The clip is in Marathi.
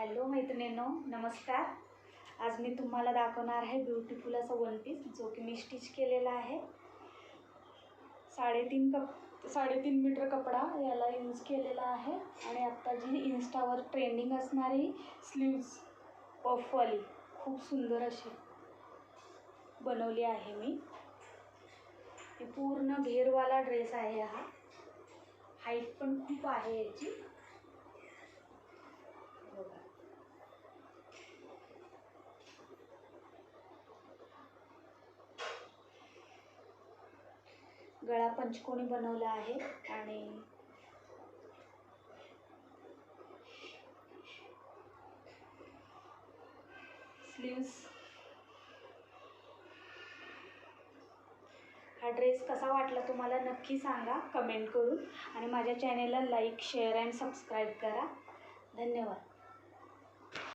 हॅलो मैत्रिणींनो, नमस्कार। आज मी तुम्हाला दाखवणार आहे ब्युटीफुल असा वन पीस जो की मी स्टिच केलेला आहे। 3.5 मीटर कपडा याला यूज केलेला आहे आणि आता जी इन्स्टावर ट्रेंडिंग असणारी स्लीव्स पफवाली खूप सुंदर अशी बनवली आहे मी। ही पूर्ण घेरवाला ड्रेस आहे। हा हाईट पण खूप आहे याची। गळा पंचकोनी बनवला आहे आणि स्लीव्स। हा ड्रेस कसा वाटला तुम्हाला नक्की सांगा कमेंट करून आणि माझ्या चॅनेलला लाईक, शेअर अँड सबस्क्राईब करा। धन्यवाद।